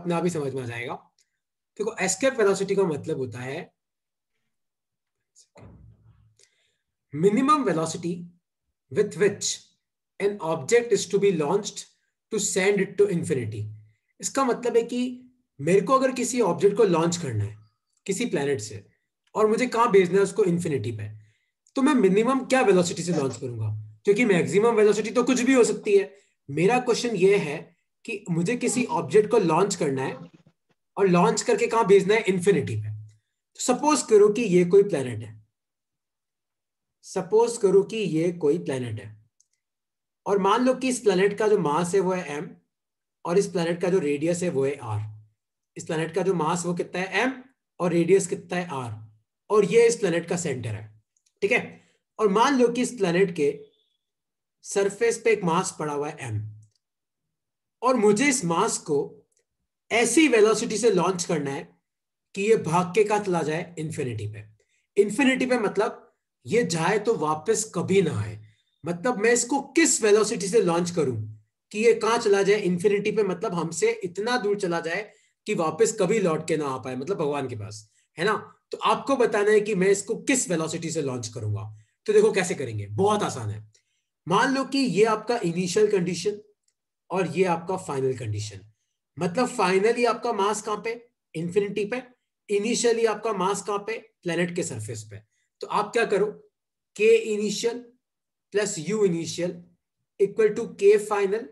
अपने आप ही समझ में आ जाएगा। देखो एस्केप वेलोसिटी का मतलब होता है minimum velocity with which an object is to be launched to send it to infinity. इसका मतलब है कि मेरे को अगर किसी ऑब्जेक्ट को लॉन्च करना है किसी प्लेनेट से और मुझे कहां भेजना है उसको इंफिनिटी पे, तो मैं मिनिमम क्या वेलोसिटी से लॉन्च करूंगा, क्योंकि मैक्सिमम वेलोसिटी तो कुछ भी हो सकती है। मेरा क्वेश्चन ये है कि मुझे किसी ऑब्जेक्ट को लॉन्च करना है और लॉन्च करके कहां भेजना है, इंफिनिटी पे। तो सपोज करो कि ये कोई प्लेनेट है, सपोज करो कि ये कोई प्लेनेट है और मान लो कि इस प्लेनेट का जो मास है वो है m और इस प्लेनेट का जो रेडियस है वो है r। इस प्लेनेट का जो मास वो कितना है m और रेडियस कितना है r, और ये इस प्लेनेट का सेंटर है, ठीक है। और मान लो कि इस प्लेनेट के सरफेस पे एक मास पड़ा हुआ है m और मुझे इस मास को ऐसी वेलोसिटी से लॉन्च करना है कि ये भाग के कहां चला जाए, इंफिनिटी पे। इंफिनिटी पे मतलब ये जाए तो वापस कभी ना आए। मतलब मैं इसको किस वेलोसिटी से लॉन्च करूं कि ये कहां चला जाए, इंफिनिटी पे, मतलब हमसे इतना दूर चला जाए कि वापस कभी लौट के ना आ पाए, मतलब भगवान के पास, है ना। तो आपको बताना है कि मैं इसको किस वेलोसिटी से लॉन्च करूंगा। तो देखो कैसे करेंगे, बहुत आसान है। मान लो कि ये आपका इनिशियल कंडीशन और ये आपका फाइनल कंडीशन। मतलब फाइनली आपका मास कहां पे, इंफिनिटी पे। इनिशियली आपका मास कहां पे, प्लेनेट के सरफेस पे। तो आप क्या करो, K initial plus U initial equal to K final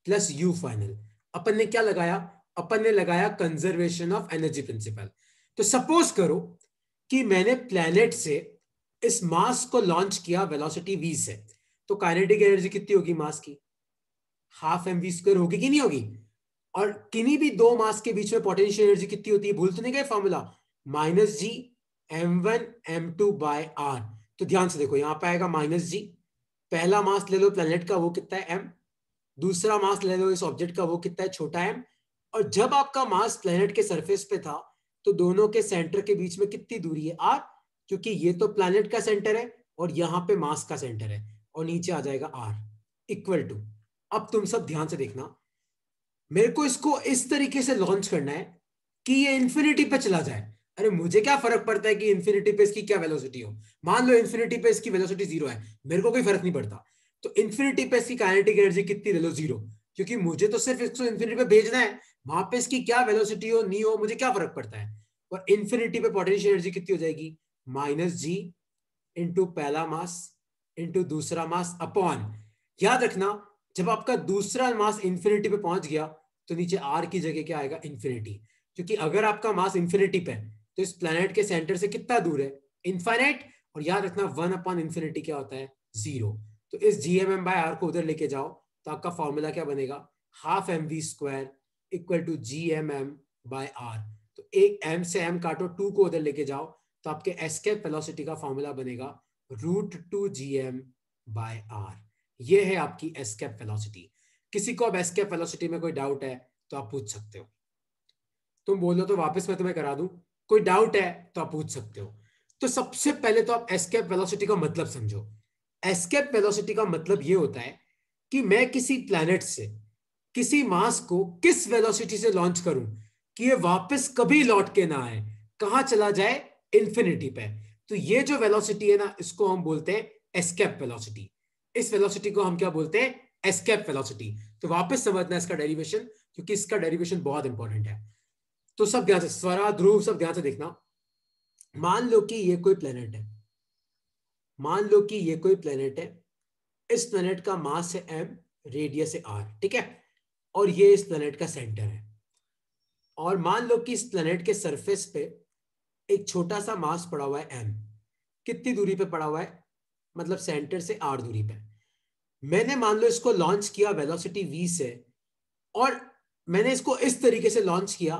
plus U final. अपन ने क्या लगाया, अपन ने लगाया कंजर्वेशन ऑफ एनर्जी प्रिंसिपल। तो सपोज करो कि मैंने प्लेनेट से इस मास को लॉन्च किया वेलोसिटी v से, तो काइनेटिक एनर्जी कितनी होगी मास की, हाफ एम वी स्क्वायर होगी कि नहीं होगी। और किन्हीं भी दो मास के बीच में पोटेंशियल एनर्जी कितनी होती है, भूल तो नहीं गए formula, minus G m1 m2 by r. तो ध्यान से देखो, यहां पे आएगा माइनस जी, पहला मास ले लो प्लेनेट का वो कितना है m, दूसरा मास ले लो इस ऑब्जेक्ट का वो कितना है छोटा m। और जब आपका मास प्लेनेट के सरफेस पे था तो दोनों के सेंटर के बीच में कितनी दूरी है r, क्योंकि ये तो प्लेनेट का सेंटर है और यहां पे मास का सेंटर है, और नीचे आ जाएगा r इक्वल टू। अब तुम सब ध्यान से देखना, मेरे को इसको इस तरीके से लॉन्च करना है कि ये इंफिनिटी पे चला जाए। अरे मुझे क्या फर्क पड़ता है कि इंफिनिटी पे इसकी क्या वेलोसिटी हो, मान लो इंफिनिटी पे इसकी वेलोसिटी 0 है, मेरे को कोई फर्क नहीं पड़ता। तो इंफिनिटी पे इसकी काइनेटिक एनर्जी कितनी ले लो, 0, क्योंकि मुझे तो सिर्फ इसको इंफिनिटी पे भेजना है। वहां पे इसकी क्या वेलोसिटी हो नहीं हो मुझे क्या फर्क पड़ता है। और इंफिनिटी पे पोटेंशियल एनर्जी कितनी हो जाएगी, माइनस जी इंटू पहला मास इंटू दूसरा मास अपॉन, याद रखना जब आपका दूसरा मास इंफिनिटी पे पहुंच गया तो नीचे आर की जगह क्या आएगा, इंफिनिटी। क्योंकि अगर आपका मास इंफिनिटी पे तो इस प्लेनेट के सेंटर से कितना दूर है, इनफाइनाइट। और याद रखना 1/इंफिनिटी क्या होता है, 0। तो इस G m m by r को उधर लेके जाओ तो आपका फॉर्मूला क्या बनेगा, half m v square equal to G m m by r. तो एक m से m काटो, 2 को उधर लेके जाओ तो आपके एस्केप वेलोसिटी का फॉर्मूला बनेगा √2gm बाय आर। ये है आपकी एस्केप वेलोसिटी। किसी को अब एस्केप वेलोसिटी में कोई डाउट है तो आप पूछ सकते हो, तुम बोलो तो वापस मैं तुम्हें करा दूं, कोई डाउट है तो आप पूछ सकते हो। तो सबसे पहले तो आप एस्केप वेलोसिटी का मतलब समझो। एस्केप वेलोसिटी का मतलब ये होता है कि मैं किसी प्लैनेट से किसी मास को किस वेलोसिटी से लॉन्च करूं कि ये वापस कभी लौट के ना आए, कहां चला जाए, इंफिनिटी पे। तो ये जो वेलोसिटी है ना, इसको हम बोलते हैं एस्केप वेलोसिटी। इस वेलोसिटी को हम क्या बोलते हैं, एस्केप वेलोसिटी। तो वापस समझना इसका डेरिवेशन, क्योंकि इसका डेरिवेशन बहुत इंपॉर्टेंट है। तो सब ध्यान से, स्वरा ध्रुव सब ध्यान से देखना। मान लो कि ये कोई प्लेनेट है, मान लो कि ये कोई प्लेनेट है, इस प्लेनेट का मास है m, रेडियस है r, ठीक है। और ये इस प्लेनेट का सेंटर है। और मान लो कि इस प्लेनेट के सरफेस पे एक छोटा सा मास पड़ा हुआ है m। कितनी दूरी पे पड़ा हुआ है, मतलब सेंटर से r दूरी पे। मैंने मान लो इसको लॉन्च किया वेलोसिटी v से, और मैंने इसको इस तरीके से लॉन्च किया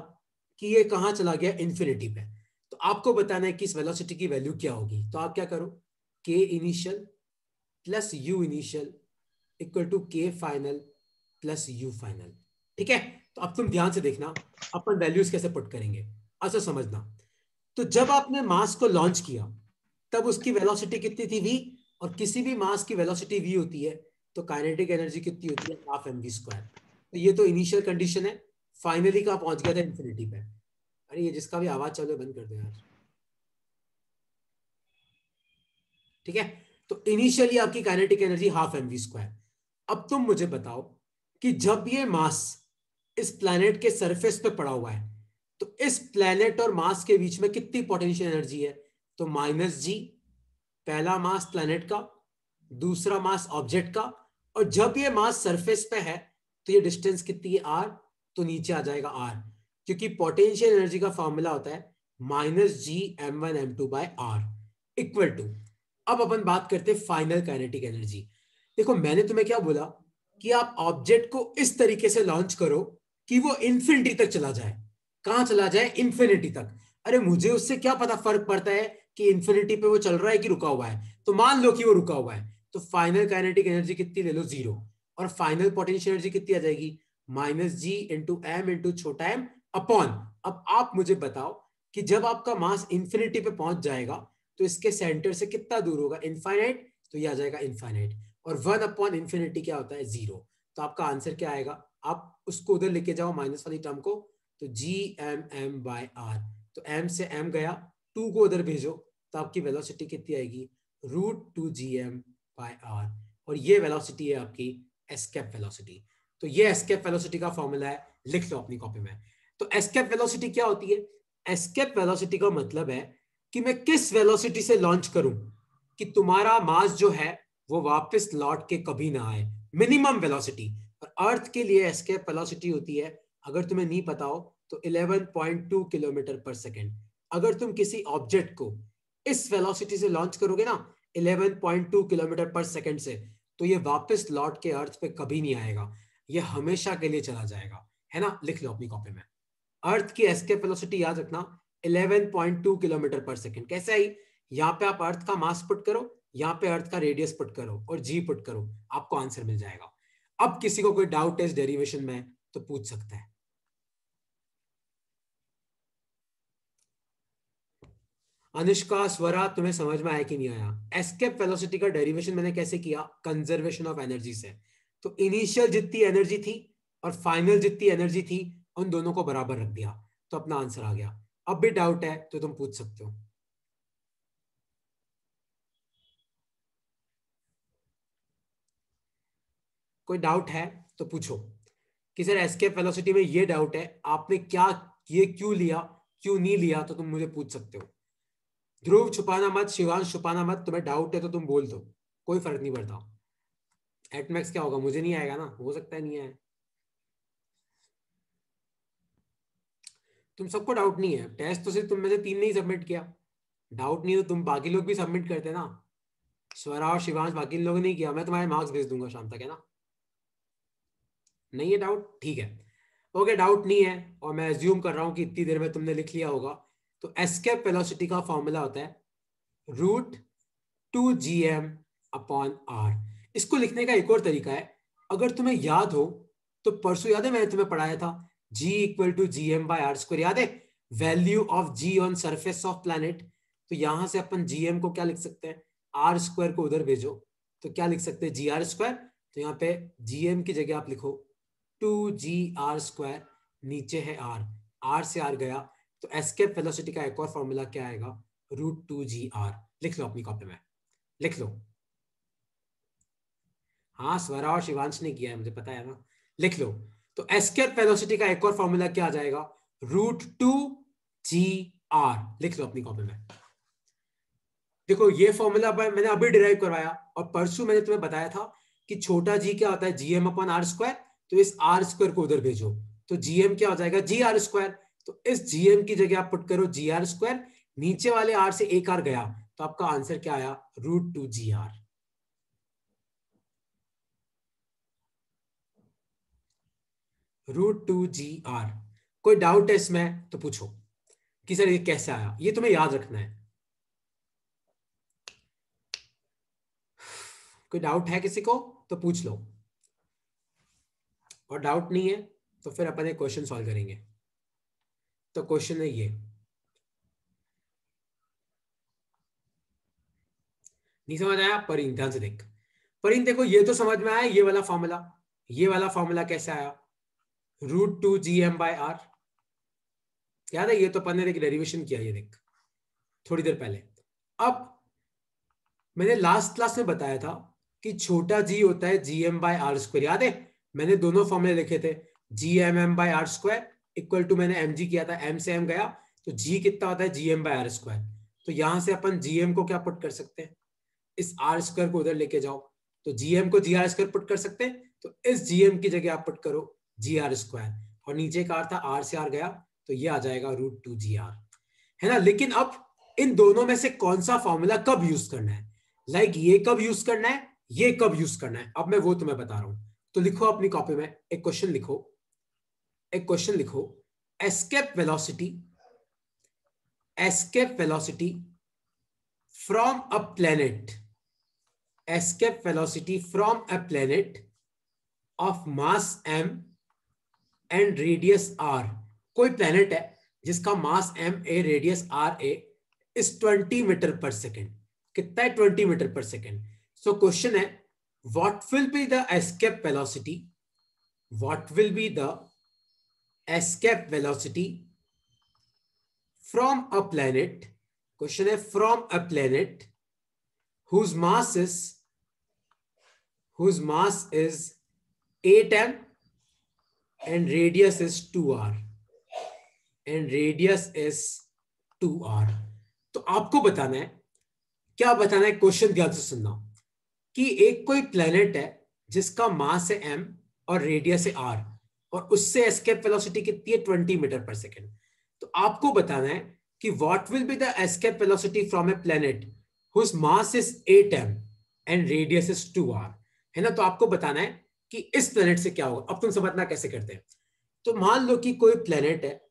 कि ये कहां चला गया, इंफिनिटी पे। तो आपको बताना है कि इस वेलोसिटी की वैल्यू क्या होगी। तो आप क्या करो, K initial plus U initial equal to K final plus U final, ठीक है। तो अब तुम ध्यान से देखना अपन वैल्यूज कैसे पुट करेंगे। अच्छा समझना, तो जब आपने मास को लॉन्च किया तब उसकी वेलोसिटी कितनी थी, v। और किसी भी मास की वेलोसिटी v होती है तो काइनेटिक एनर्जी कितनी होती है, हाफ एम वी स्क्वायर। तो ये तो इनिशियल कंडीशन है। फाइनली कहाँ पहुंच गया था, इन्फिनिटी पे। अरे ये जिसका भी आवाज चालू है बंद कर दो यार। ठीक है, तो इनिशियली आपकी काइनेटिक एनर्जी हाफ mv²। अब तुम मुझे बताओ कि जब ये मास इस प्लैनेट के सरफेस पे पड़ा हुआ है तो इस प्लैनेट और मास के बीच में कितनी पोटेंशियल एनर्जी है? तो -g, पहला मास प्लैनेट का, दूसरा मास ऑब्जेक्ट का, और जब ये मास सरफेस पे है तो ये डिस्टेंस कितनी है, r, तो नीचे आ जाएगा r, क्योंकि पोटेंशियल एनर्जी का फॉर्मूला होता है -g m1m2/r इक्वल टू। अब अपन बात करते हैं फाइनल काइनेटिक एनर्जी। देखो मैंने तुम्हें क्या बोला कि आप ऑब्जेक्ट को इस तरीके से लॉन्च करो कि वो इंफिनिटी तक चला जाए। कहां चला जाए? इंफिनिटी तक। अरे मुझे उससे क्या पता फर्क पड़ता है कि इंफिनिटी पे वो चल रहा है कि रुका हुआ है। तो मान लो कि वो रुका हुआ है, तो फाइनल काइनेटिक एनर्जी कितनी ले लो, 0। और फाइनल पोटेंशियल एनर्जी कितनी आ जाएगी, -g × m × छोटा m अपॉन। अब आप मुझे बताओ कि जब आपका मास इंफिनिटी पे पहुंच जाएगा तो इसके सेंटर से कितना दूर होगा, इनफाइनाइट, तो ये आ जाएगा इनफाइनाइट। और 1/इंफिनिटी क्या होता है, 0। तो आपका आंसर क्या आएगा, आप उसको उधर लेके जाओ माइनस वाली टर्म को, तो gmm/r। तो m से m गया, 2 को उधर भेजो, तो आपकी वेलोसिटी कितनी आएगी, √2gm/r। और ये वेलोसिटी है आपकी एस्केप वेलोसिटी। तो ये एस्केप वेलोसिटी का फॉर्मूला है, लिख लो अपनी कॉपी में। तो एस्केप वेलोसिटी क्या होती है? एस्केप वेलोसिटी का मतलब है कि मैं किस वेलोसिटी से लॉन्च करूं कि तुम्हारा मास जो है वो वापस लौट के कभी ना आए, मिनिमम वेलोसिटी। और अर्थ के लिए एस्केप वेलोसिटी होती है, अगर तुम्हें नहीं पता हो तो 11.2 किलोमीटर पर सेकेंड। अगर तुम किसी ऑब्जेक्ट को इस वेलोसिटी से लॉन्च करोगे ना, 11.2 किलोमीटर पर सेकेंड से, तो ये वापस लौट के अर्थ पे कभी नहीं आएगा, ये हमेशा के लिए चला जाएगा, है ना? लिख लो अपनी कॉपी में। अर्थ की एस्केप वेलोसिटी याद रखना, 11.2 किलोमीटर पर सेकेंड। कैसे आई? यहां पे आप अर्थ का मास पुट करो, यहां पे अर्थ का रेडियस पुट करो और जी पुट करो, आपको आंसर मिल जाएगा। अब किसी को कोई डाउट है इस डेरिवेशन में तो पूछ सकता है। अनुष्का, स्वरा, तुम्हें समझ में आया कि नहीं आया? एस्केप वेलोसिटी का डेरिवेशन मैंने कैसे किया, कंजर्वेशन ऑफ एनर्जी से। तो इनिशियल जितनी एनर्जी थी और फाइनल जितनी एनर्जी थी, उन दोनों को बराबर रख दिया, तो अपना आंसर आ गया। अब भी डाउट है तो तुम पूछ सकते हो। कोई डाउट है तो पूछो कि सर एस्केप वेलोसिटी में ये डाउट है, आपने क्या, ये क्यों लिया, क्यों नहीं लिया, तो तुम मुझे पूछ सकते हो। ध्रुव छुपाना मत, शिवांश छुपाना मत, तुम्हें डाउट है तो तुम बोल दो, कोई फर्क नहीं पड़ता। एटमैक्स क्या होगा, मुझे नहीं आएगा ना, हो सकता है नहीं आए। तुम सबको डाउट नहीं है, टेस्ट तो सिर्फ तुम में से 3 ने ही सबमिट किया। डाउट नहीं तो तुम बाकी लोग भी सबमिट करते ना। स्वरा और शिवांश बाकी लोगों ने नहीं किया, मैं तुम्हारे मार्क्स भेज दूंगा शाम तक, है ना? नहीं है डाउट, ठीक है। ओके, डाउट नहीं है और मैं एज्यूम कर रहा हूं कि इतनी देर में तुमने लिख लिया होगा। तो एस्केप वेलोसिटी का फॉर्मूला होता है √2gm/r। इसको लिखने का एक और तरीका है, अगर तुम्हें याद हो तो परसों याद है मैंने तुम्हें पढ़ाया था g = gm/r², याद है? Value of g on surface of planet. तो यहां से अपन gm को क्या लिख सकते हैं, r² को उधर भेजो, तो क्या लिख सकते हैं, gr²। तो यहाँ पे gm की जगह आप लिखो 2gr², नीचे है r, r से r गया, तो एस्केप वेलोसिटी का एक और फॉर्मूला क्या आएगा, √2gr। लिख लो अपनी कॉपी में, लिख लो। हाँ, स्वरा और शिवांश ने किया है, मुझे पता है ना, लिख लो। तो एस्केप वेलोसिटी का एक और फॉर्मूला क्या आ जाएगा, √2gr। लिख लो अपनी कॉपी में। देखो ये फॉर्मूला मैंने अभी डिराइव करवाया, और परसों मैंने तुम्हें बताया था कि छोटा जी क्या होता है, gm/r²। तो इस r² को उधर भेजो, तो gm क्या हो जाएगा, gr²। तो इस gm की जगह आप पुट करो gr², नीचे वाले r से एक r गया, तो आपका आंसर क्या आया, √2gr। √2gr। कोई डाउट है इसमें तो पूछो कि सर ये कैसे आया, ये तुम्हें याद रखना है। कोई डाउट है किसी को तो पूछ लो, और डाउट नहीं है तो फिर अपन एक क्वेश्चन सॉल्व करेंगे। तो क्वेश्चन है ये, नहीं समझ आया? परिन ध्यान से देख, परिन देखो ये तो समझ में आया, ये वाला फॉर्मूला, ये वाला फॉर्मूला कैसे आया, √2gm/r। याद है, ये तो अपन ने एक डेरिवेशन किया, ये देख थोड़ी देर पहले। अब मैंने लास्ट क्लास में बताया था कि छोटा g होता है gm/r²। याद है, मैंने दोनों फॉर्मूले लिखे थे, gmm/r² इक्वल टू, मैंने mg किया था, m से m गया तो g कितना होता है gm/r²। तो यहां से अपन gm को क्या पुट कर सकते हैं, इस r² को उधर लेके जाओ तो gm को gr² पुट कर सकते हैं। तो इस gm की जगह आप पुट करो gr², और नीचे का r था, r से r गया तो ये आ जाएगा √2gr, है ना। लेकिन अब इन दोनों में से कौन सा फॉर्मूला कब यूज करना है, ये कब यूज करना है, ये कब यूज करना है, अब मैं वो तुम्हें बता रहा हूं। तो लिखो अपनी कॉपी में एक क्वेश्चन लिखो, escape velocity from a planet, escape velocity from a planet of mass m and radius r। कोई प्लेनेट है जिसका मास m a, radius r a, इस 20 मीटर पर सेकेंड। कितना है, 20 मीटर पर सेकेंड। सो क्वेश्चन है, what will be the escape velocity, what will be the escape velocity from a planet, question है from a planet whose mass is 8m and radius is 2r, तो आपको बताना है, क्या बताना है, क्वेश्चन ध्यान से सुनना, कि एक कोई प्लेनेट है जिसका मास है m और रेडियस है r, और उससे एस्केप वेलोसिटी कितनी है 20 मीटर पर सेकेंड। तो आपको बताना है कि what will be the escape velocity from a planet whose mass is 8m and radius is 2r, है ना। तो आपको बताना है कि इस प्लेनेट से क्या होगा। अब तुम समझना कैसे करते हैं। तो मान लो कि कोई प्लेनेट है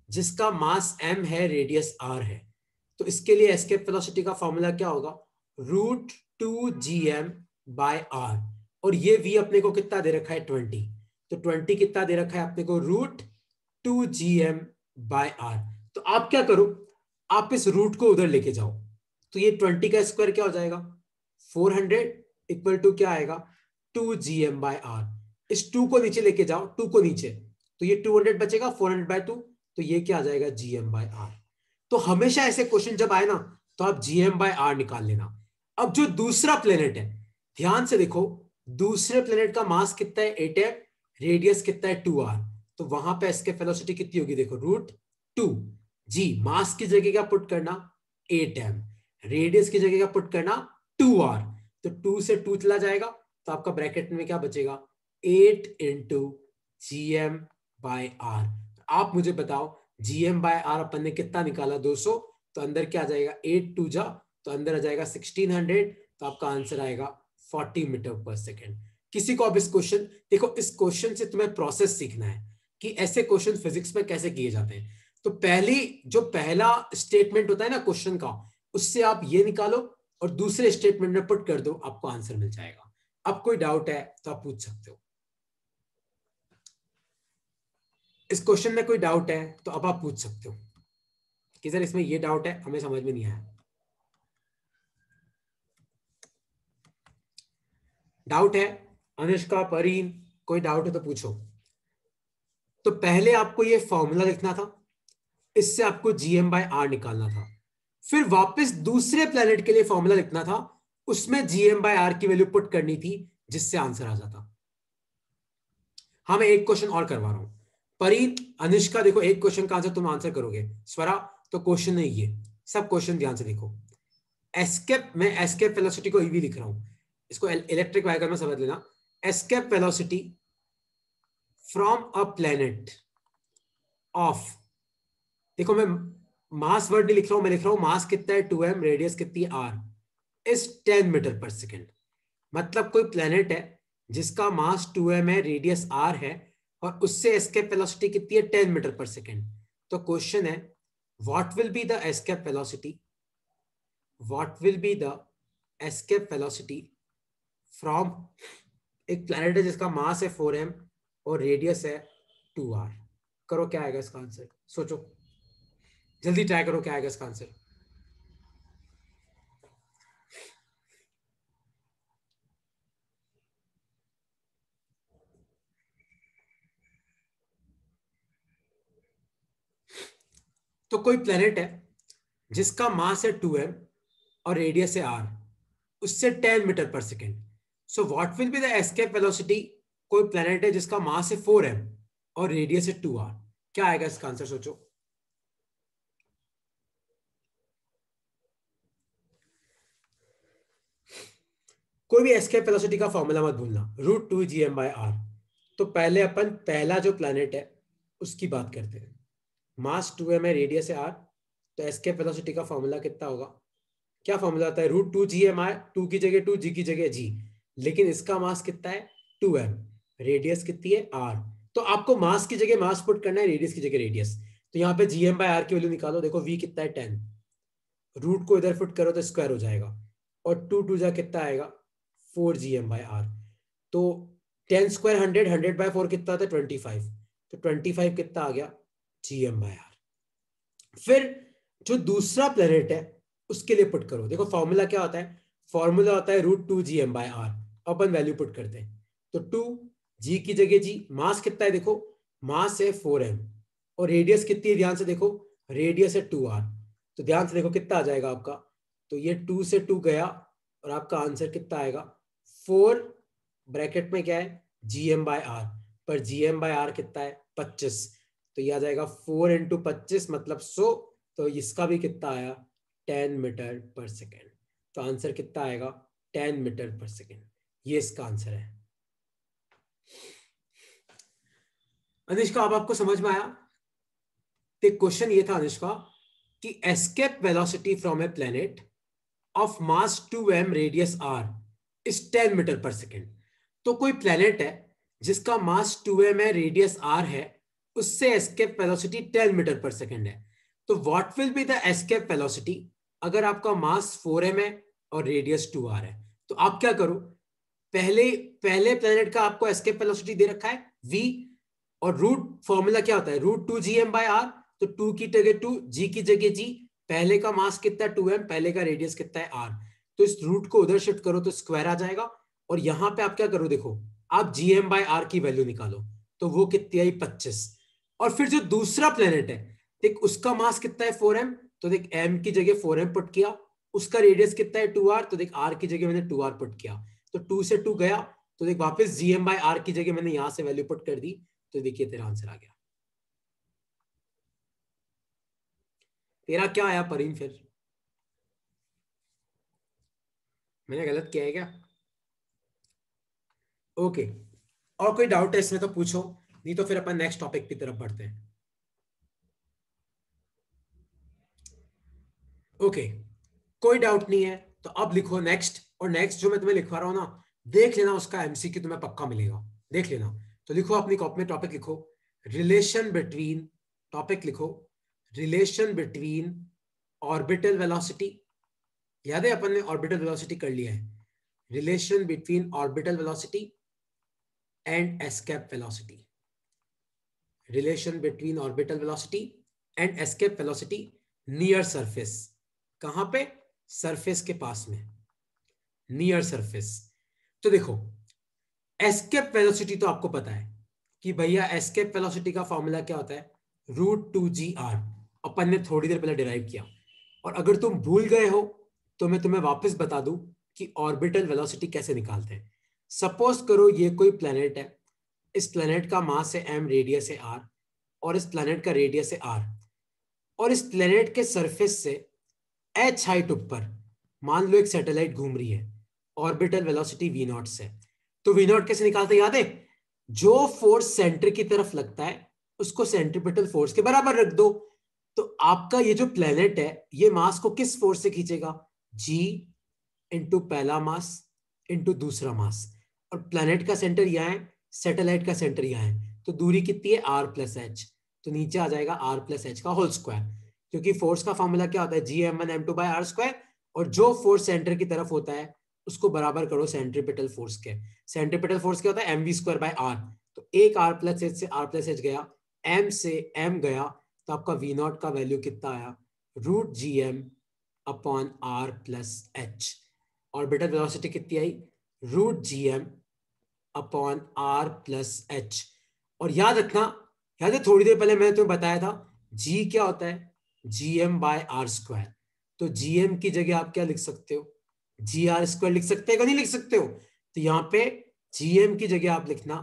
जिसका मास m है, रेडियस r है, तो इसके लिए एस्केप वेलोसिटी का फॉर्मूला क्या होगा, √2gm/r, और ये v अपने को कितना दे रखा है 20, तो 20 कितना दे रखा है अपने को √2gm/r। तो आप क्या करो, आप इस रूट को उधर लेके जाओ, तो ये 20 का स्क्वायर क्या हो जाएगा 400 इक्वल टू क्या आएगा 2gm/r। इस 2 को नीचे लेके जाओ, 2 को नीचे, तो ये 200 बचेगा, 400/2, तो ये क्या आ जाएगा gm/r। तो हमेशा ऐसे क्वेश्चन जब आए ना, तो आप gm/r निकाल लेना। अब जो दूसरा प्लेनेट है, ध्यान से देखो, दूसरे प्लेनेट का मास कितना है 8m, रेडियस कितना है 2r, तो वहां पे एस्केप वेलोसिटी कितनी होगी, देखो √2 जी, मास की जगह क्या पुट करना 8m, रेडियस की जगह क्या पुट करना 2r, तो 2 से 2 चला जाएगा, तो आपका ब्रैकेट में क्या बचेगा 8 इंटू gm/r। आप मुझे बताओ gm/r अपन ने कितना निकाला 200, तो अंदर क्या आ जाएगा 8 2 जा, तो अंदर आ जाएगा 1600, तो आपका आंसर आएगा 40 मीटर पर सेकेंड। किसी को अब इस क्वेश्चन देखो, इस क्वेश्चन से तुम्हें प्रोसेस सीखना है कि ऐसे क्वेश्चन फिजिक्स में कैसे किए जाते हैं। तो पहला स्टेटमेंट होता है ना क्वेश्चन का, उससे आप ये निकालो और दूसरे स्टेटमेंट में पुट कर दो, आपको आंसर मिल जाएगा। अब कोई डाउट है तो आप पूछ सकते हो, इस क्वेश्चन में कोई डाउट है तो अब आप पूछ सकते हो कि सर इसमें ये डाउट है, हमें समझ में नहीं आया। डाउट है अनुष्का, परीन, कोई डाउट है तो पूछो। तो पहले आपको ये फॉर्मूला लिखना था, इससे आपको gm/r निकालना था, फिर वापस दूसरे प्लेनेट के लिए फॉर्मूला लिखना था, उसमें gm/r की वैल्यू पुट करनी थी, जिससे आंसर आ जाता। हाँ, मैं एक क्वेश्चन और करवा रहा हूं, परीन, अनुष्का, देखो एक क्वेश्चन का आंसर तुम आंसर करोगे, स्वरा तो क्वेश्चन नहीं, ये सब क्वेश्चन ध्यान से देखो। मैं एस्केप वेलोसिटी को ईवी लिख रहा हूं, इसको इलेक्ट्रिक व्हीकल में समझ लेना। Escape velocity from a planet of, देखो मैं मास वर्ड नहीं लिख रहा हूं, मैं लिख रहा हूं मास कितना है 2m, रेडियस कितनी है r, इस 10 मीटर पर सेकेंड। मतलब कोई प्लेनेट है जिसका मास 2m है, रेडियस r है, और उससे एस्केप वेलोसिटी कितनी है 10 मीटर पर सेकेंड। तो क्वेश्चन है, what will be the escape velocity, what will be the escape velocity from, एक प्लेनेट है जिसका मास है 4m और रेडियस है 2r। करो क्या आएगा इसका आंसर, सोचो जल्दी, ट्राई करो क्या आएगा इसका आंसर। तो कोई प्लेनेट है जिसका मास है 2m और रेडियस है r, उससे 10 मीटर पर second. So what will be the escape velocity? कोई प्लेनेट है जिसका मास है 4m और रेडियस है 2r, क्या आएगा इसका आंसर? सोचो। कोई भी एस्केप वेलोसिटी का फॉर्मूला मत भूलना, √2gm/r। तो पहले अपन पहला जो प्लेनेट है उसकी बात करते हैं। मास 2m है, रेडियस है r, तो एस्केप वेलोसिटी का फॉर्मूला कितना होगा? क्या फॉर्मूला आता है? √2gm/r, 2 की जगह 2, g की जगह g। लेकिन इसका मास कितना है? 2m, रेडियस कितनी है? r। तो आपको मास की जगह मास पुट करना है, रेडियस की जगह रेडियस। तो यहाँ पे gm/r की वैल्यू निकालो। देखो v कितना है? 10। रूट को इधर पुट करो तो स्क्वायर हो जाएगा, और 2 2 जा कितना आएगा? 4gm/r। तो 10 स्क्वायर 100, 100/4 कितना आता है? 25। तो 25 कितना आ गया? gm/r। फिर जो दूसरा प्लेनेट है उसके लिए पुट करो। देखो फॉर्मूला क्या होता है? फॉर्मूला होता है √2gm/r। अपन वैल्यू पुट करते हैं, तो 2, g की जगह g। मास कितना है? देखो मास है 4m और रेडियस कितनी है? ध्यान से देखो, रेडियस है 2r। तो ध्यान से देखो कितना आ जाएगा आपका। तो ये 2 से 2 गया और आपका आंसर कितना आएगा? 4, ब्रैकेट में क्या है? gm/r। पर gm/r कितना है? 25। तो ये आ जाएगा 4 × 25 मतलब 100। तो इसका भी कितना आया? 10 मीटर पर सेकेंड। तो आंसर कितना आएगा? 10 मीटर पर सेकेंड। ये इसका आंसर है। अनुष्का, अब आपको समझ में आया? तो क्वेश्चन ये था अनुष्का कि escape velocity from a planet of mass 2m radius r is 10 metre पर सेकेंड। तो कोई प्लेनेट है जिसका मास 2m है, रेडियस r है, उससे एस्केप वेलोसिटी 10 मीटर पर सेकेंड है। तो what will be the escape velocity अगर आपका मास 4m है और रेडियस 2r है? तो आप क्या करो, पहले पहले प्लेनेट का आपको एस्केप वेलोसिटी दे रखा है v, और रूट फॉर्मूला क्या होता है? √2gm/r। तो 2 की जगह 2, g की जगह g। पहले का मास कितना है? 2m, पहले का रेडियस कितना है? r। तो इस रूट को उधर शिफ्ट करो तो स्क्वायर आ जाएगा, और यहां पे आप क्या करो? देखो आप gm/r की वैल्यू निकालो, तो वो कितनी आई? 25। और फिर जो दूसरा प्लेनेट है, देख उसका मास कितना है? 4m। तो देख m की जगह 4m पुट किया, उसका रेडियस कितना है? 2r। तो देख r की जगह मैंने 2r पुट किया, तो 2 से 2 गया, तो देख वापस gm/r की जगह मैंने यहां से वैल्यू पुट कर दी। तो देखिए तेरा आंसर आ गया। तेरा क्या आया परीन? फिर मैंने गलत किया है क्या? ओके, और कोई डाउट है इसमें तो पूछो, नहीं तो फिर अपन नेक्स्ट टॉपिक की तरफ बढ़ते हैं। ओके, कोई डाउट नहीं है तो अब लिखो नेक्स्ट। और नेक्स्ट जो मैं तुम्हें लिखवा रहा हूं ना, देख लेना उसका एमसीक्यू तुम्हें पक्का मिलेगा, देख लेना। तो लिखो अपनी कॉपी में, टॉपिक लिखो रिलेशन बिटवीन, टॉपिक लिखो रिलेशन बिटवीन ऑर्बिटल वेलोसिटी। याद है अपन ने ऑर्बिटल वेलोसिटी कर लिया है। Relation between orbital velocity and escape velocity. Relation between orbital velocity and escape velocity near surface. कहां पे? सरफेस के पास में, नियर सरफेस। तो देखो एस्केप वेलोसिटी तो आपको पता है कि भैया एस्केप वेलोसिटी का फॉर्मूला क्या होता है? √2gr। अपन ने थोड़ी देर पहले डिराइव किया। और अगर तुम भूल गए हो तो मैं तुम्हें वापस बता दूं कि ऑर्बिटल वेलोसिटी कैसे निकालते हैं। सपोज करो ये कोई प्लेनेट है, इस प्लेनेट का मास है m, रेडियस है r, और इस प्लेनेट का रेडियस है r, और इस प्लेनेट के सरफेस से h हाइट ऊपर मान लो एक सैटेलाइट घूम रही है, ऑर्बिटल वेलोसिटी v0 से। तो v0 कैसे निकालते? याद है, जो फोर्स सेंटर की तरफ लगता है उसको सेंट्रीपिटल फोर्स के बराबर रख दो। तो आपका ये जो प्लेनेट है ये मास को किस फोर्स से खींचेगा? g इंटू पहला मास इंटू दूसरा मास। और प्लेनेट का सेंटर यहाँ है, सैटेलाइट का सेंटर यहाँ है, तो दूरी कितनी है? r+h। तो नीचे आ जाएगा r+h का होल स्क्वायर, क्योंकि फोर्स का फॉर्मूला क्या होता है? Gm1m2/r²। और जो फोर्स सेंटर की तरफ होता है उसको बराबर करो सेंट्रीपिटल फोर्स के। सेंट्रीपिटल फोर्स क्या होता है? mv²/r। तो एक r+h से r+h गया, m से m गया, तो आपका v0 का वैल्यू कितना आया? √gm/r+h। ऑर्बिटल वेलोसिटी कितनी आई? √gm/r+h। और याद रखना, याद है थोड़ी देर पहले मैंने तुम्हें बताया था g क्या होता है? gm/r²। तो gm की जगह आप क्या लिख सकते हो, gr² लिख सकते हो, नहीं लिख सकते हो? तो यहाँ पे gm की जगह आप लिखना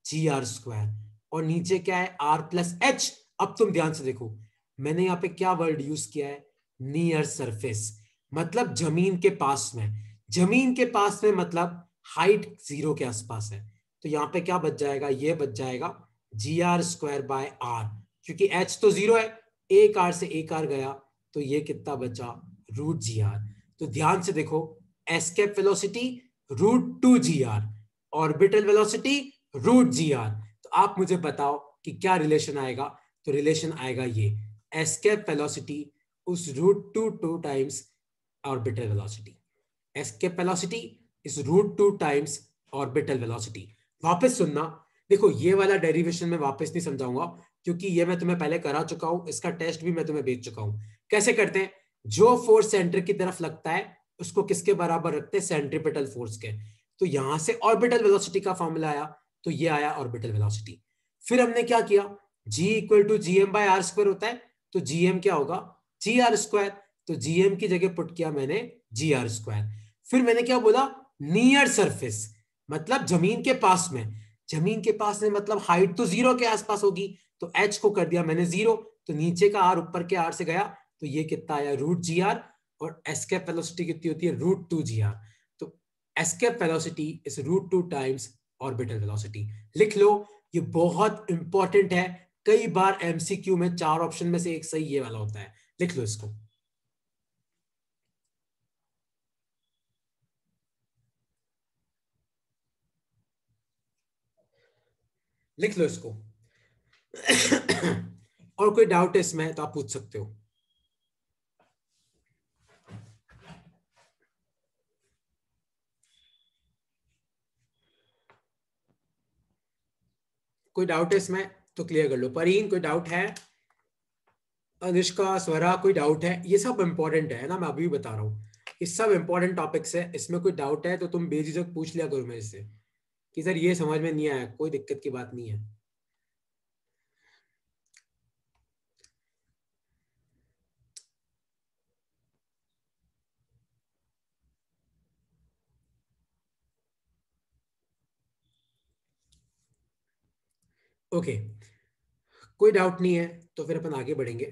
gr², और नीचे क्या है r+h। अब तुम ध्यान से देखो, मैंने यहाँ पे क्या वर्ड यूज किया है, नियर सरफेस, मतलब जमीन के पास में। जमीन के पास में मतलब हाइट 0 के आसपास है। तो यहाँ पे क्या बच जाएगा, ये बच जाएगा gr²/r, क्योंकि h तो 0 है, एक r से एक r गया, तो ये कितना बचा, √gr। तो ध्यान से देखो, escape velocity √2gr, orbital velocity √gr। तो आप मुझे बताओ कि क्या रिलेशन आएगा? तो रिलेशन आएगा ये, एस्केप वेलोसिटी उस √2 times orbital velocity. Escape velocity is √2 times orbital velocity. वापस सुनना, देखो ये वाला डेरिवेशन मैं वापस नहीं समझाऊंगा, क्योंकि ये मैं तुम्हें पहले करा चुका हूं, इसका टेस्ट भी मैं तुम्हें भेज चुका हूं। कैसे करते हैं, जो फोर्स सेंटर की तरफ लगता है उसको किसके बराबर रखते हैं, सेंट्रीपिटल फोर्स के। तो यहां से ऑर्बिटल वेलोसिटी का फॉर्मूला आया, तो ये आया ऑर्बिटल वेलोसिटी। फिर हमने क्या किया, g = gm/r² होता है, तो gm क्या होगा, gr²। तो gm की जगह पुट किया मैंने gr²। फिर मैंने क्या बोला, नियर सरफेस, मतलब जमीन के पास में। जमीन के पास में मतलब हाइट तो 0 के आसपास होगी, तो h को कर दिया मैंने 0, तो नीचे का r ऊपर के r से गया, तो ये कितना आया, √gr। और एस्केप वेलोसिटी कितनी होती है, √2gr। तो escape velocity is √2 times orbital velocity. लिख लो, ये बहुत इंपॉर्टेंट है, कई बार एमसीक्यू में 4 ऑप्शन में से एक सही ये वाला होता है, लिख लो इसको। लिख लो इसको। और कोई डाउट है इसमें तो आप पूछ सकते हो। कोई डाउट है इसमें तो क्लियर कर लो। परीन कोई डाउट है? अनुष्का, स्वरा, कोई डाउट है? ये सब इंपॉर्टेंट है ना, मैं अभी भी बता रहा हूँ, ये सब इंपॉर्टेंट टॉपिक्स है। इसमें कोई डाउट है तो तुम बेझिझक पूछ लिया करो मेरे से कि सर ये समझ में नहीं आया, कोई दिक्कत की बात नहीं है। ओके, कोई डाउट नहीं है तो फिर अपन आगे बढ़ेंगे।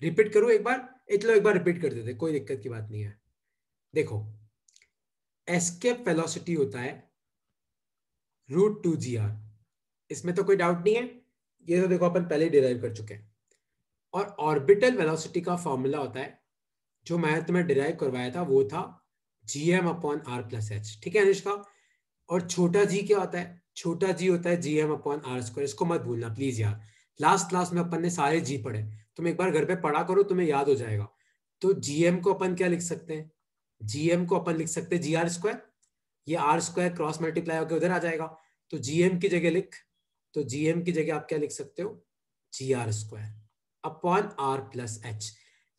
रिपीट करूं एक बार, चलो एक बार रिपीट कर देते, कोई दिक्कत की बात नहीं है। देखो, एस्केप वेलोसिटी होता है √2gr, इसमें तो कोई डाउट नहीं है, ये तो देखो अपन पहले डिराइव कर चुके हैं। और ऑर्बिटल वेलोसिटी का फॉर्मूला होता है, जो मैं तुम्हें डिराइव करवाया था, वो था gm/r+h। ठीक है अनुष्का? और छोटा जी क्या होता है, छोटा जी होता है gm/r²। इसको मत भूलना प्लीज यार, लास्ट क्लास में अपन ने सारे जी पढ़े, तुम एक बार घर पे पढ़ा करो, तुम्हें याद हो जाएगा। तो gm को अपन क्या लिख सकते हैं, gm को अपन लिख सकते हैं gr², ये r² क्रॉस मल्टीप्लाई होकर उधर आ जाएगा, तो gm की जगह लिख, तो gm की जगह आप क्या लिख सकते हो, gr²/r+h।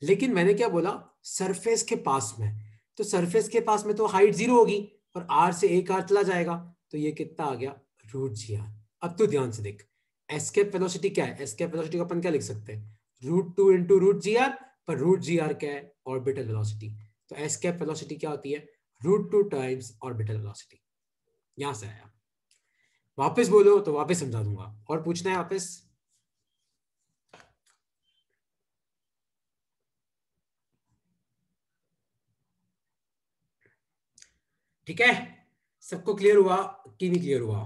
लेकिन मैंने क्या बोला, सरफेस के पास में, तो सरफेस के पास में तो हाइट 0 होगी, और r से एक r चला जाएगा, तो ये कितना आ गया, √gr। अब तो ध्यान से देख, एस्केप वेलोसिटी क्या है, एस्केप वेलोसिटी को अपन क्या लिख सकते हैं, √2 × √gr, पर √gr क्या है, ऑर्बिटल वेलोसिटी। तो एस्केप वेलोसिटी क्या होती है, √2 टाइम्स ऑर्बिटल वेलोसिटी। यहां से आया। वापस बोलो तो वापस समझा दूंगा, और पूछना है वापस? ठीक है, सबको क्लियर हुआ कि नहीं क्लियर हुआ?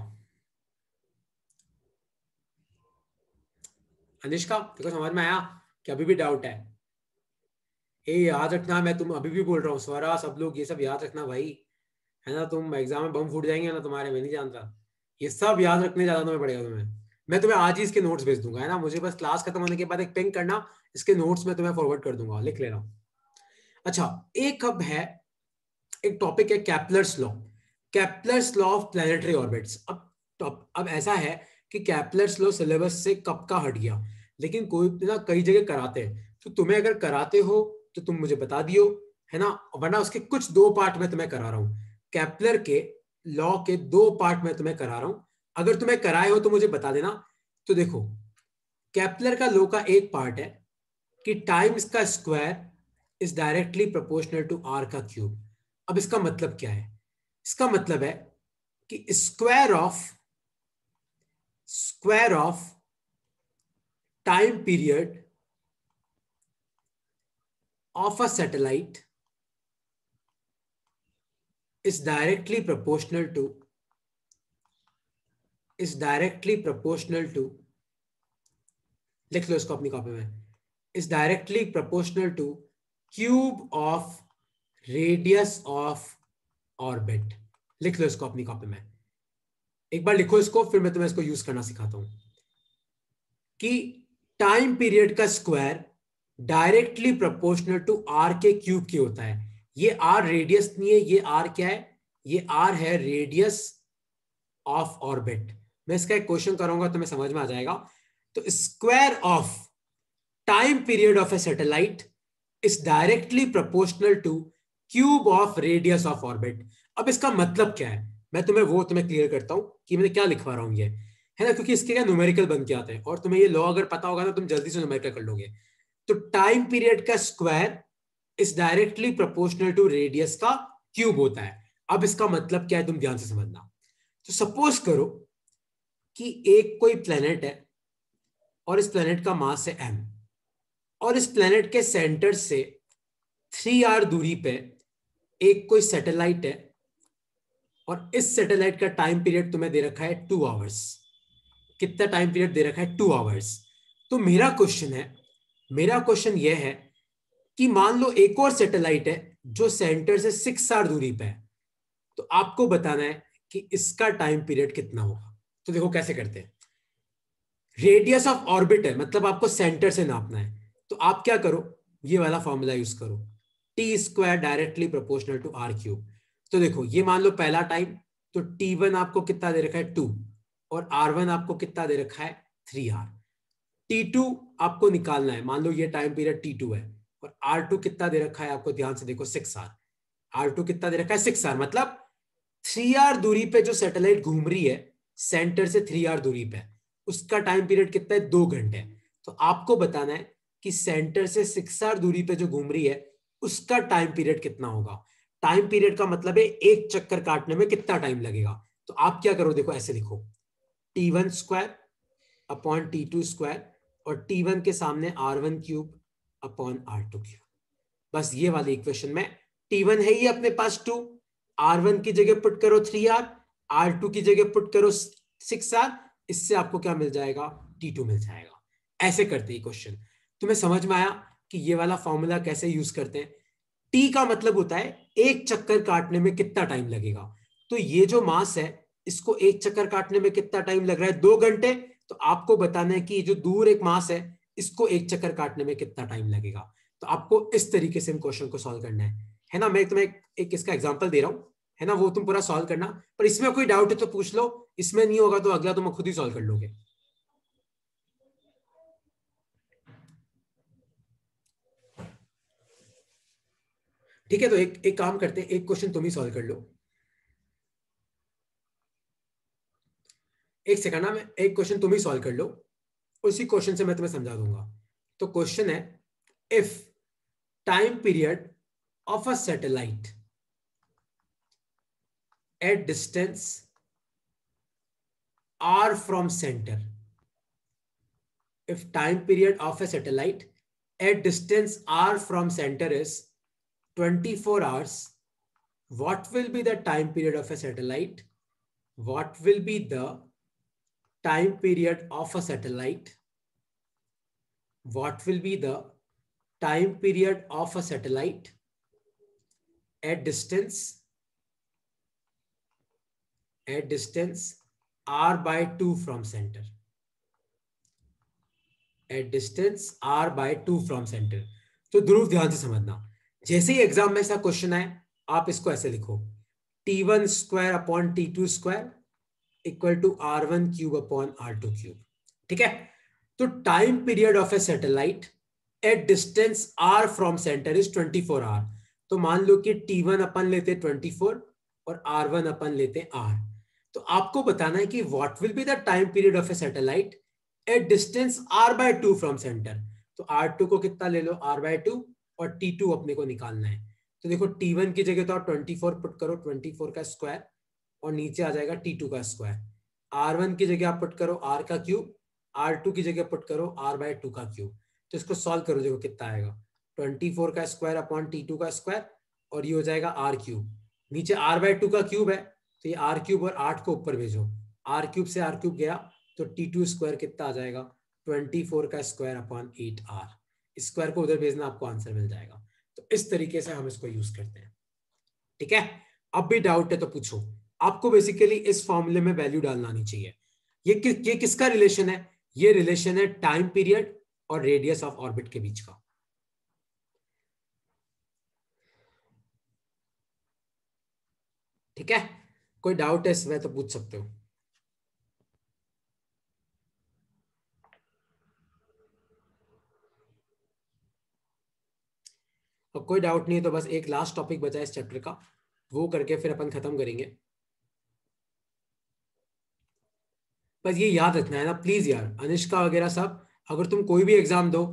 अनुष्का देखो समझ में आया कि अभी भी डाउट है? ये याद रखना, मैं तुम अभी भी बोल रहा हूँ, स्वरा सब लोग ये सब याद रखना भाई, है ना? तुम एग्जाम में बम फूट जाएंगे ना तुम्हारे, मैं नहीं जानता, ये सब याद रखने ज्यादा तुम्हें पड़ेगा तुम्हें। मैं तुम्हें आज ही इसके नोट्स भेज दूंगा, है ना? मुझे बस क्लास खत्म होने के बाद एक पिंग करना, इसके नोट्स में तुम्हें फॉरवर्ड कर दूंगा, लिख लेना। अच्छा, एक अब है, एक टॉपिक है Kepler's law. Kepler's law of planetary orbits. अब ऐसा है कि कैप्लर्स लॉ सिलेबस से कब का हट गया, लेकिन कोई ना कई जगह कराते हैं, तो तुम्हें अगर कराते हो तो तुम मुझे बता दियो, है ना? वरना उसके कुछ 2 पार्ट में तुम्हें करा रहा हूं, कैप्लर के लॉ के 2 पार्ट में तुम्हें करा रहा हूं। अगर तुम्हें कराए हो तो मुझे बता देना। तो देखो, कैप्लर का लॉ का एक पार्ट है कि टाइम्स का square is directly proportional to r का क्यूब। अब इसका मतलब क्या है? इसका मतलब है कि square of time period of a satellite is directly proportional to लिख लो इसको अपनी कॉपी में, is directly proportional to cube of radius of orbit। लिख लो इसको अपनी कॉपी में, एक बार लिखो इसको, फिर मैं तुम्हें इसको यूज करना सिखाता हूं कि टाइम पीरियड का square directly proportional to r के क्यूब की होता है। ये आर रेडियस नहीं है, ये आर क्या है? ये आर है रेडियस ऑफ ऑर्बिट। मैं इसका एक क्वेश्चन करूंगा तो मैं समझ में आ जाएगा। तो square of time period of a satellite is directly proportional two cube of radius of orbit. अब इसका मतलब क्या है, मैं तुम्हें क्लियर करता हूं कि मैं क्या लिखवा रहा हूं ये, है ना, क्योंकि इसके क्या न्यूमेरिकल बन के आते हैं और तुम्हें ये लॉ अगर पता होगा ना तुम जल्दी से न्यूमेरिकल कर लोगे। तो टाइम पीरियड का square is directly proportional to radius का क्यूब होता है। अब इसका मतलब क्या है तुम ध्यान से समझना। तो सपोज करो कि एक कोई प्लेनेट है और इस प्लेनेट का मास है m, और इस प्लेनेट के सेंटर से 3r दूरी पे एक कोई सैटेलाइट है और इस सैटेलाइट का टाइम पीरियड तुम्हें दे रखा है 2 आवर्स। कितना टाइम पीरियड दे रखा है? 2 आवर्स। तो मेरा क्वेश्चन यह है कि मान लो एक और सैटेलाइट है जो सेंटर से 6r दूरी पे है, तो आपको बताना है कि इसका टाइम पीरियड कितना होगा। तो देखो कैसे करते हैं। रेडियस ऑफ ऑर्बिट है, मतलब आपको सेंटर से नापना है, तो आप क्या करो, ये वाला फॉर्मूला यूज करो, T square directly proportional to r cube. तो देखो ये मान लो पहला टाइम, तो T1 आपको कितना दे रखा है 2 और R1 आपको कितना दे रखा है 3R। T2 आपको निकालना है, मान लो ये टाइम पीरियड T2 है और R2 कितना दे रखा है आपको, ध्यान से देखो 6R। R2 कितना दे रखा है 6R, मतलब 3R दूरी पे जो सैटेलाइट घूम रही है सेंटर से 3R दूरी पे, उसका टाइम पीरियड कितना है? 2 घंटे। तो आपको बताना है कि सेंटर से 6R दूरी पे जो घूम रही है उसका टाइम पीरियड कितना होगा। टाइम पीरियड का मतलब है एक चक्कर काटने में कितना टाइम लगेगा। तो आप क्या करो, देखो ऐसे लिखो, T1 square upon T2 square और T1 के सामने R1 cube upon R2 cube. बस ये वाली इक्वेशन में T1 है ही अपने पास 2, R1 की जगह पुट करो 3R, R2 की जगह पुट करो 6R, इससे आपको क्या मिल जाएगा? T2 मिल जाएगा। ऐसे करते हैं क्वेश्चन। तुम्हें समझ में आया कि ये वाला फॉर्मूला कैसे यूज करते हैं? T का मतलब होता है एक चक्कर काटने में कितना टाइम लगेगा। तो ये जो मास है इसको एक चक्कर काटने में कितना टाइम लग रहा है? 2 घंटे। तो आपको बताना है कि जो दूर एक मास है इसको एक चक्कर काटने में कितना टाइम लगेगा। तो आपको इस तरीके से इन क्वेश्चन को सॉल्व करना है ना। मैं तुम्हें एक इसका एग्जांपल दे रहा हूं, है ना, वो तुम पूरा सॉल्व करना, पर इसमें कोई डाउट है तो पूछ लो, इसमें नहीं होगा तो अगला तुम खुद ही सॉल्व कर लोगे। ठीक है, तो एक काम करते हैं, एक क्वेश्चन तुम ही सॉल्व कर लो। एक सेकंड ना, मैं एक क्वेश्चन तुम ही सॉल्व कर लो, उसी क्वेश्चन से मैं तुम्हें समझा दूंगा। तो क्वेश्चन है, if time period of a satellite at distance r from center, if time period of a satellite at distance r from center is 24 hours, what will be the time period of a satellite? What will be the time period of a satellite? What will be the time period of a satellite at distance r by 2 from center? At distance r by 2 from center। तो ध्रुव ध्यान से समझना, जैसे ही exam में ऐसा question आए आप इसको ऐसे लिखो, T1 square upon T2 square equal to R1 cube upon R2 cube. ठीक है, तो time period of a satellite at distance r from centre is 24 hour. तो मान लो कि T1 अपन लेते 24 और R1 अपन लेते R। तो आपको बताना है कि what will be the time period of a satellite at distance r by 2 from centre. तो तो R2 को कितना ले लो, R/2, और T2 अपने को निकालना है। तो देखो T1 की जगह तो आप 24 पुट करो, 24 का स्क्वायर, और नीचे आ जाएगा T2 का स्क्वायर। R1 की जगह आप पुट करो R का क्यूब, R2 की जगह पुट करो R/2 का क्यूब। तो इसको सॉल्व करो, देखो कितना आएगा, 24 का स्क्वायर अपॉन T2 का स्क्वायर, और ये हो जाएगा R क्यूब। नीचे R/2 का क्यूब है, तो ये R क्यूब और 8 को ऊपर भेजो, R क्यूब से R क्यूब गया, तो T2 स्क्वायर कितना आ जाएगा, 24 का स्क्वायर अपॉन 8R। स्क्वायर को उधर भेजना, आपको आंसर मिल जाएगा। तो इस तरीके से हम इसको यूज करते हैं। ठीक है, अब भी डाउट है तो पूछो। आपको बेसिकली इस फॉर्मूले में वैल्यू डालना नहीं चाहिए। ये किसका रिलेशन है, ये रिलेशन है टाइम पीरियड और रेडियस ऑफ ऑर्बिट के बीच का। ठीक है, कोई डाउट है इसमें तो पूछ सकते हो। और कोई डाउट नहीं है तो बस एक लास्ट टॉपिक बचा है इस चैप्टर का, वो करके फिर अपन खत्म करेंगे। बस ये याद रखना है ना प्लीज यार, अनिष्का वगैरह सब, अगर तुम कोई भी एग्जाम दो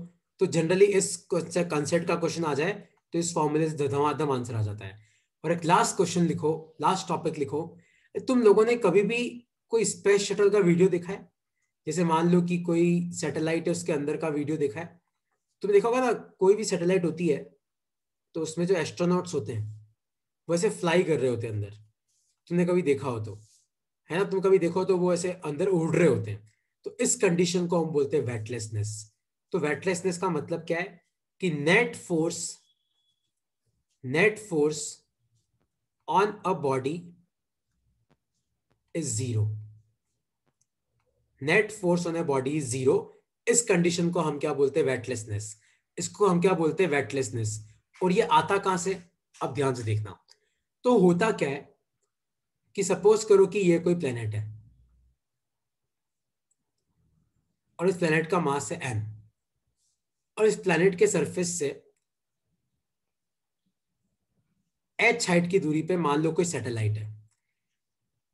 तो जनरली इस कंसेप्ट का क्वेश्चन आ जाए तो इस फॉर्मूले से धमाधम आंसर आ जाता है। और एक लास्ट क्वेश्चन लिखो, लास्ट टॉपिक लिखो, तुम लोगों ने कभी भी कोई स्पेस शटल का वीडियो देखा है? जैसे मान लो कि कोई सैटेलाइट है, उसके अंदर का वीडियो देखा है? तुमने देखा होगा ना, कोई भी सैटेलाइट होती है तो उसमें जो एस्ट्रोनॉट्स होते हैं वो ऐसे फ्लाई कर रहे होते हैं अंदर, तुमने कभी देखा हो तो, है ना, तुम कभी देखो तो वो ऐसे अंदर उड़ रहे होते हैं। तो इस कंडीशन को हम बोलते हैं वेटलेसनेस। तो वेटलेसनेस का मतलब क्या है कि net force on a body is zero. Net force on a body is zero. इस कंडीशन को हम क्या बोलते हैं, वेटलेसनेस। इसको हम क्या बोलते हैं, वेटलेसनेस। और ये आता कहां से, अब ध्यान से देखना। तो होता क्या है कि सपोज करो कि ये कोई प्लेनेट है और इस प्लेनेट का मास है m, और इस प्लेनेट के सरफेस से h हाइट की दूरी पे मान लो कोई सैटेलाइट है,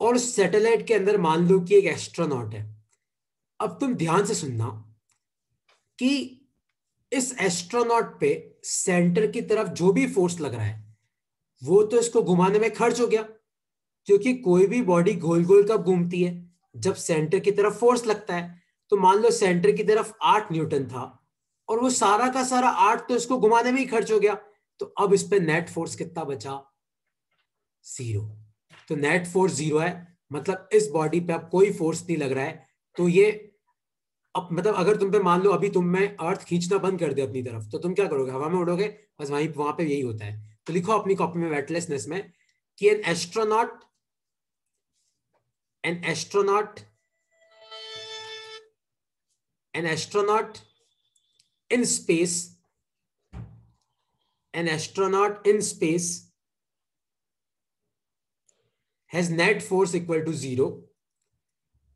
और उस सैटेलाइट के अंदर मान लो कि एक एस्ट्रोनॉट है। अब तुम ध्यान से सुनना कि इस एस्ट्रोनॉट पे सेंटर की तरफ जो भी फोर्स लग रहा है वो तो इसको घुमाने में खर्च हो गया, क्योंकि कोई भी बॉडी गोल गोल कब घूमती है, जब सेंटर की तरफ फोर्स लगता है। तो मान लो सेंटर की तरफ 8 न्यूटन था और वो सारा का सारा 8 तो इसको घुमाने में ही खर्च हो गया। तो अब इस पे नेट फोर्स कितना बचा, जीरो। तो नेट फोर्स जीरो है, मतलब इस बॉडी पे अब कोई फोर्स नहीं लग रहा है। तो ये अब मतलब अगर तुम पे मान लो अभी तुम में अर्थ खींचना बंद कर दे अपनी तरफ, तो तुम क्या करोगे, हवा में उड़ोगे। बस वहां पे यही होता है। तो लिखो अपनी कॉपी में वेटलेसनेस में कि an astronaut an astronaut an astronaut in space an astronaut in space has net force equal to zero.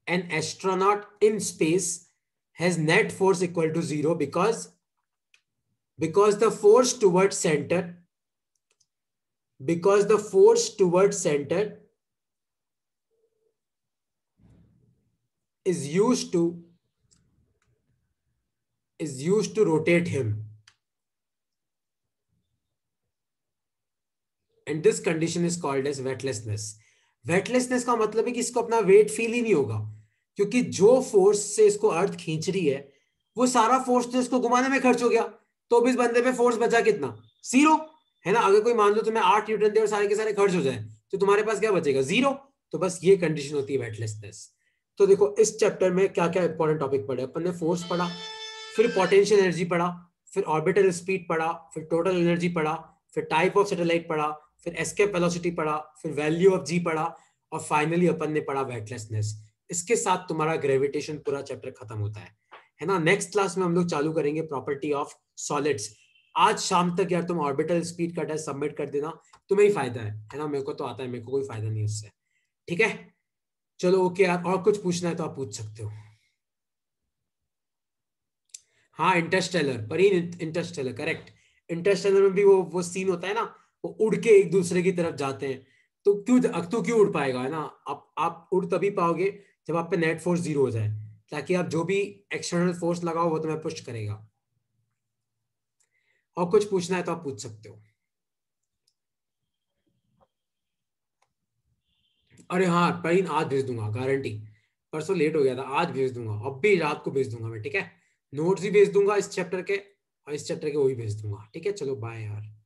An astronaut in space has net force equal to zero because the force towards center is used to rotate him, and this condition is called as weightlessness. Weightlessness का मतलब है कि इसको अपना wait feel ही नहीं होगा, क्योंकि जो फोर्स से इसको अर्थ खींच रही है वो सारा फोर्स तो इसको घुमाने में खर्च हो गया। तो अब इस बंदे पे फोर्स बचा कितना, जीरो, है ना। अगर कोई मान लो तुम्हें 8 न्यूटन दे और सारे के सारे खर्च हो जाए तो तुम्हारे पास क्या बचेगा, जीरो। तो बस ये कंडीशन होती है वेटलेसनेस। तो देखो इस चैप्टर में क्या क्या इंपॉर्टेंट टॉपिक पढ़े अपन ने, फोर्स पढ़ा, फिर पोटेंशियल एनर्जी पढ़ा, फिर ऑर्बिटल स्पीड पढ़ा, फिर टोटल एनर्जी पढ़ा, फिर टाइप ऑफ सैटेलाइट पढ़ा, फिर एस्केप वेलोसिटी पढ़ा, फिर वैल्यू ऑफ जी पढ़ा, और फाइनली अपन ने पढ़ा वेटलेसनेस। इसके साथ तुम्हारा ग्रेविटेशन पूरा चैप्टर खत्म होता है ना। नेक्स्ट क्लास में हम लोग चालू करेंगे प्रॉपर्टी ऑफ सॉलिड्स। आज शाम तक यार तुम ऑर्बिटल स्पीड का टेस्ट सबमिट कर देना, तुम्हें ही फायदा है ना। मेरे को तो आता है, मेरे को कोई फायदा नहीं उससे। ठीक है, चलो ओके यार, और कुछ पूछना है तो आप पूछ सकते हो। हाँ इंटरस्टेलर, पर ही इंटरस्टेलर करेक्ट। इंटरस्टेलर में भी वो सीन होता है ना, वो उड़ के एक दूसरे की तरफ जाते हैं। तो क्यों उड़ पाएगा, है ना। आप उड़ तभी पाओगे जब आप पे नेट फोर्स जीरो हो जाए, ताकि आप जो भी एक्सटर्नल फोर्स लगाओ वो तुम्हें पुश करेगा। और कुछ पूछना है तो आप पूछ सकते हो। अरे हाँ परवीन, आज भेज दूंगा गारंटी। परसों लेट हो गया था, आज भेज दूंगा, अब भी रात को भेज दूंगा मैं, ठीक है। नोट्स भी भेज दूंगा इस चैप्टर के, और इस चैप्टर के वो भी भेज दूंगा, ठीक है। चलो बाय यार।